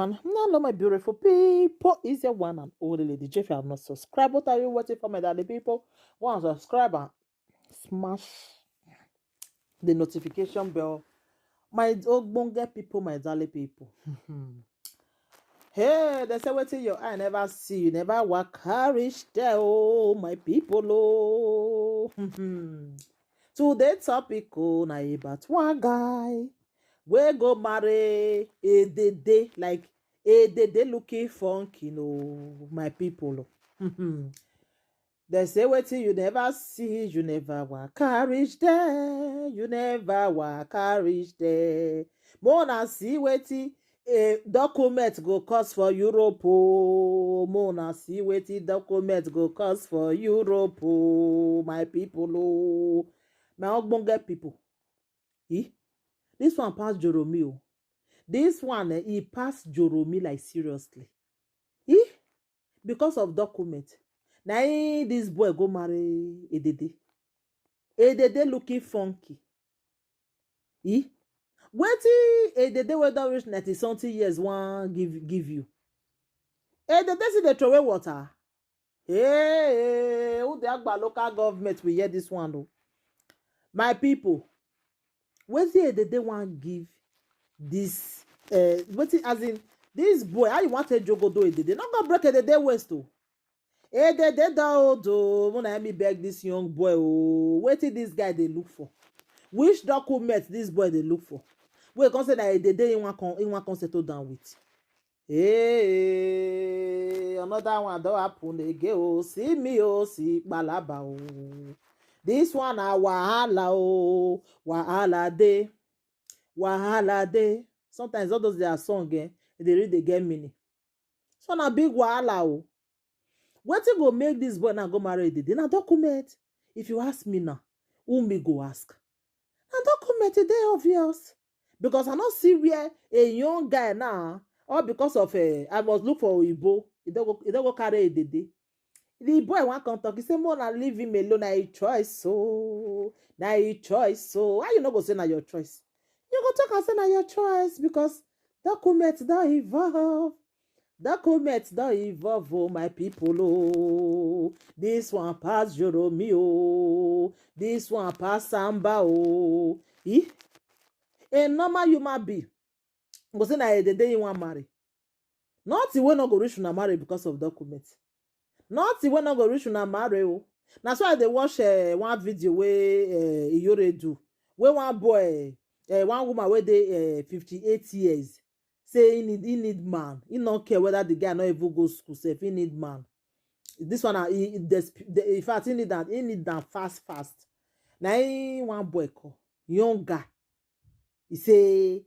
everyone. Hello, my beautiful people. It's your one and only lady. If you have not subscribed, what are you waiting for, my daddy people? One subscriber, smash the notification bell. My ogbonge people, my darling people. Hey, they say waiting your eye never see, you never walk carriage there, oh my people, oh. Today topic, oh, na about one guy. We go marry a dede like a dede looking funky, my people. They say wetin you never see, you never walk carriage there, you never walk carriage there. Mona see wetin a document go cost for Europe, oh. Mona see wetin document go cost for Europe, oh, my people, oh. My ogbonge people. This one pass Joromi, oh. This one, he passed Joromi like seriously. Because of document. Now this boy go marry Edede. Edede looking funky. Wetin Edede wey don reach 90-something years wan give you. Edede see dey throw away water. Hey, who the Agba local government will hear this one though? My people, wetin Edede wan give this wetin as in this boy, how you want to jogodo Edede? Not gonna break Edede waist oh. Edede don old oh. When I me beg this young boy oh, wetin this guy dey look for? Which document this boy dey look for? Wey come say na Edede he wan come settle down with. Hey, another one don happen again oh. See me oh, see palaba oh. This one na wahala oh, wahala dey. Wahala dey. Sometimes all those their song they really get meaning. So na big wahala oh. Wetin go make this boy now go marry Edede? Na document. If you ask me now, who me go ask? Na document e dey obvious. Because I not see where a young guy now, all because of I must look for Oyibo. He don't go carry Edede. The boy wan come talk. He say, "More na leave him alone. Na his choice so. Na his choice so." Why you not go say na your choice? You go talk and say na your choice because document don evolve. Document don evolve, oh, my people, oh. This one pass Joromi, oh. This one pass Samba, oh. A normal human being go say na Edede you wan marry. Nothing wey no go reach una marry because of document. Nothing wey no go reach una marry, oh. Na so I dey watch one video wey Iyore do. Wey one boy, one woman wey dey 58 years. Say he need man. He don't care whether the guy not even go school. Say he need man. This one, in fact, he need that fast. Now one boy call young guy. He say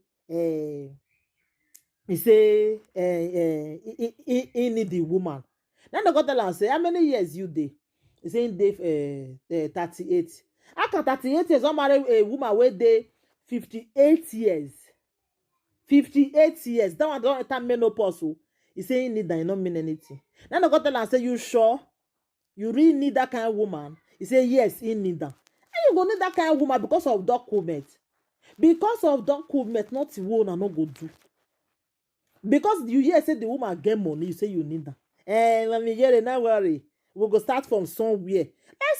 he need the woman. Then they go tell am say how many years you dey? He say he dey 38. How can 38 years wan marry a woman wey dey 58 years? 58 years. That one don't enter menopause. Oh. He say he need that, he don't mean anything. Then I got tell and say, you sure? You really need that kind of woman? He say, yes, he need that. And you go need that kind of woman because of document. Because of document, not one and not go do. Because you hear say the woman get money, you say you need that. And let me hear it, not worry. We go start from somewhere.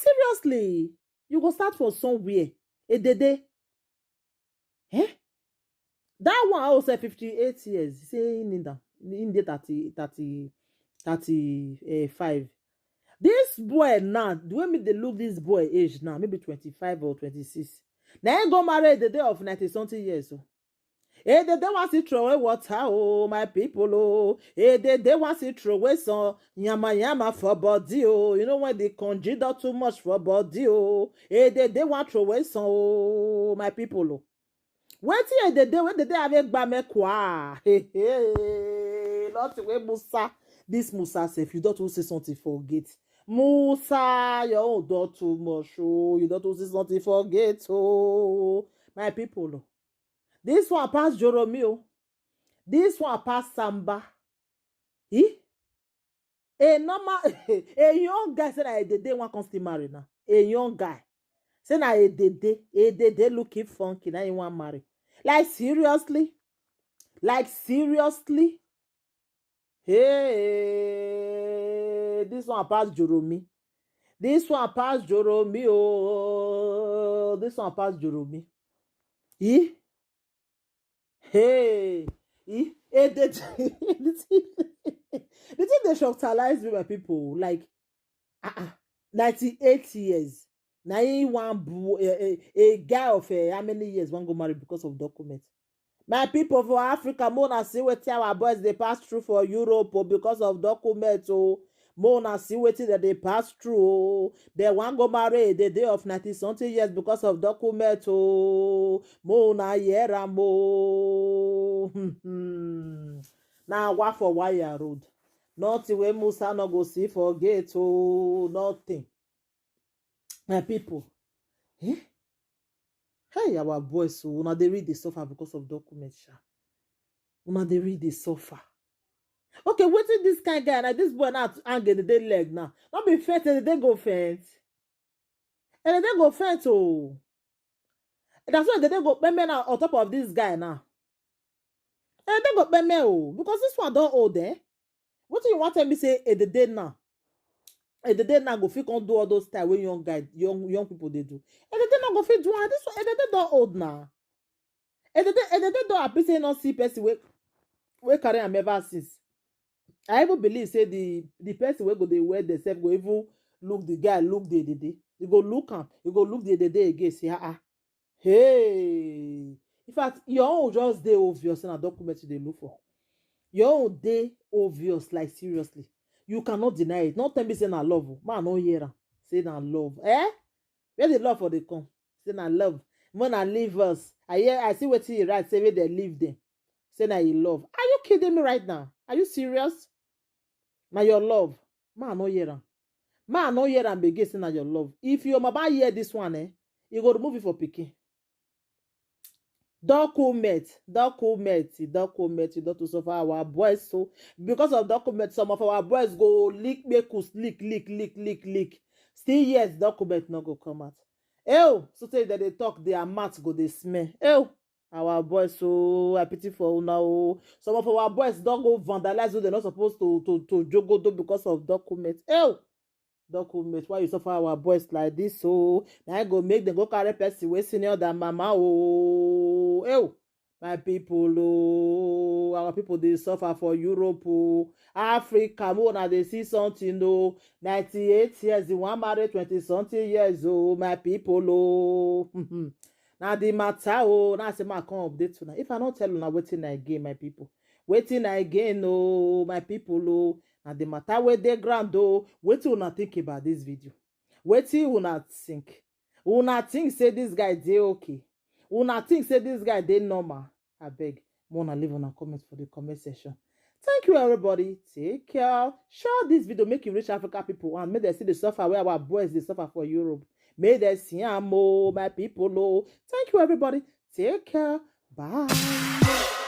Seriously, you go start from somewhere. Edede. That one also 58 years. Say in that. In the 35. This boy now, the way me they look this boy age now, maybe 25 or 26. Now he go marry the day of 90-something years. So. Hey, they want to throw away water, oh, my people, oh. Hey, they want to throw away some yama for body, oh. You know when they consider too much for body, oh. Hey, they want to throw away some, oh, my people, oh. Wetin Edede wey Edede avec gbame kwa? Hey, not wey Musa. This Musa sef, you don't say something forget. Musa, your own don too much, oh. You don't say something forget, oh. My people, oh. This one pass Joromi, oh. This one pass Samba. A normal, a young guy say na Edede wan come still marry now. A young guy. Say na Edede looking funky, now you want marry. Like seriously? Hey, this one pass Joromi. This one pass Joromi. Oh, this one pass Joromi. Eh? Hey, the thing they shocktalize me, my people, like 98 years. Now a guy of how many years one go marry because of documents. My people for Africa, Mona see what our boys they pass through for Europe because of documents. Oh, Mona see what that they pass through. Oh, they want go marry the day of 90 something years because of documents. Oh, Mona yera mo. Now what for wire road? Nothing wey Musa no go see for gate. Oh, nothing. My people, eh? Hey, our boys, so una dey read the suffer because of documents. Sha. Una dey read the suffer. Okay, wetin this kind guy now? This boy now hang the day leg now. Not be faint, and they go faint. And they go faint. Oh, that's why they go peme now on top of this guy now. And they go peme oh, because this one don't old eh. What do you want tell me say the day now? The day now go fit come do all those style wey young people they do. And the day now go fit do this one. And the day don't old now. And the day don't happy say not see person we carry am ever since. I even believe say the person wey go dey wear themselves go even look the guy, look the you go look am, you go look the again, say hey. In fact, your own just dey obvious na document you dey look for. Your own dey obvious, like seriously. You cannot deny it. Not tell me say na love. Man, no hear am. Say na love. Eh? Where the love for the come? Say na love. When I leave us, I see what he write. Say where they leave them. Say na you love. Are you kidding me right now? Are you serious? Na your love. Man, no hear am. Man, no hear am begin say na your love. If your mama hear this one, you go remove it for pikin. Document, you don't to suffer our boys. So because of document, some of our boys go leak, make us leak. Still yes, document not go come out. Ew, so say that they talk, their mouth go they smell. Ew, our boys so I pity for now. Some of our boys don't go vandalize who they're not supposed to jogo do because of document. Ew. Document why you suffer our boys like this so now I go make them go carry person way senior than mama oh ew my people oh our people they suffer for Europe oh Africa more now they see something oh 98 years the one married 20 something years oh my people oh now the matter oh now say my come update tonight if I don't tell you now waiting again my people waiting again oh my people oh and the matter where they grand oh, wetin una think about this video? Wetin una think? Una think say this guy dey okay? Una think say this guy dey normal? Abeg, una leave una comment for the comment section. Thank you everybody. Take care. Share this video make you reach Africa people and make them see the suffer where our boys they suffer for Europe. May they see am oh, my people oh. Thank you everybody. Take care. Bye.